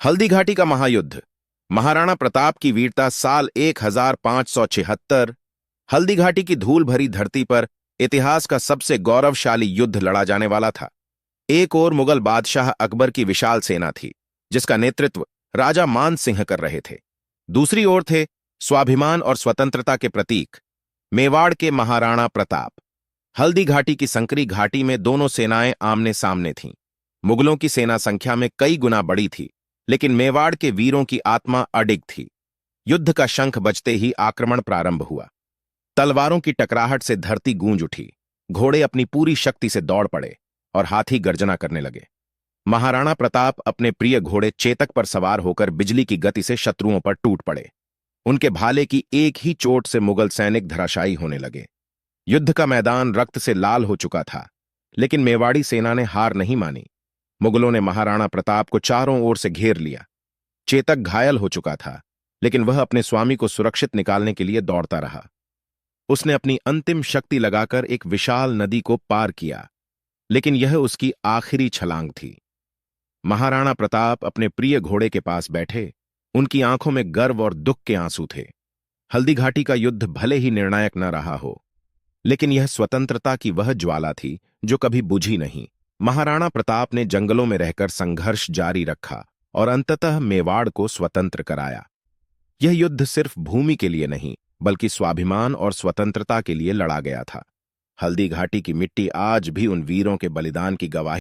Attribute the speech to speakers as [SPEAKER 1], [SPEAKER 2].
[SPEAKER 1] हल्दी घाटी का महायुद्ध। महाराणा प्रताप की वीरता साल 1576। हल्दी घाटी की धूल भरी धरती पर इतिहास का सबसे गौरवशाली युद्ध लड़ा जाने वाला था। एक ओर मुगल बादशाह अकबर की विशाल सेना थी, जिसका नेतृत्व राजा मान सिंह कर रहे थे। दूसरी ओर थे स्वाभिमान और स्वतंत्रता के प्रतीक मेवाड़ के महाराणा प्रताप। हल्दी घाटी की संकरी घाटी में दोनों सेनाएं आमने सामने थीं। मुगलों की सेना संख्या में कई गुना बड़ी थी, लेकिन मेवाड़ के वीरों की आत्मा अडिग थी। युद्ध का शंख बजते ही आक्रमण प्रारंभ हुआ। तलवारों की टकराहट से धरती गूंज उठी। घोड़े अपनी पूरी शक्ति से दौड़ पड़े और हाथी गर्जना करने लगे। महाराणा प्रताप अपने प्रिय घोड़े चेतक पर सवार होकर बिजली की गति से शत्रुओं पर टूट पड़े। उनके भाले की एक ही चोट से मुगल सैनिक धराशायी होने लगे। युद्ध का मैदान रक्त से लाल हो चुका था, लेकिन मेवाड़ी सेना ने हार नहीं मानी। मुगलों ने महाराणा प्रताप को चारों ओर से घेर लिया। चेतक घायल हो चुका था, लेकिन वह अपने स्वामी को सुरक्षित निकालने के लिए दौड़ता रहा। उसने अपनी अंतिम शक्ति लगाकर एक विशाल नदी को पार किया, लेकिन यह उसकी आखिरी छलांग थी। महाराणा प्रताप अपने प्रिय घोड़े के पास बैठे। उनकी आंखों में गर्व और दुख के आंसू थे। हल्दी घाटी का युद्ध भले ही निर्णायक न रहा हो, लेकिन यह स्वतंत्रता की वह ज्वाला थी जो कभी बुझी नहीं। महाराणा प्रताप ने जंगलों में रहकर संघर्ष जारी रखा और अंततः मेवाड़ को स्वतंत्र कराया। यह युद्ध सिर्फ भूमि के लिए नहीं, बल्कि स्वाभिमान और स्वतंत्रता के लिए लड़ा गया था। हल्दी घाटी की मिट्टी आज भी उन वीरों के बलिदान की गवाही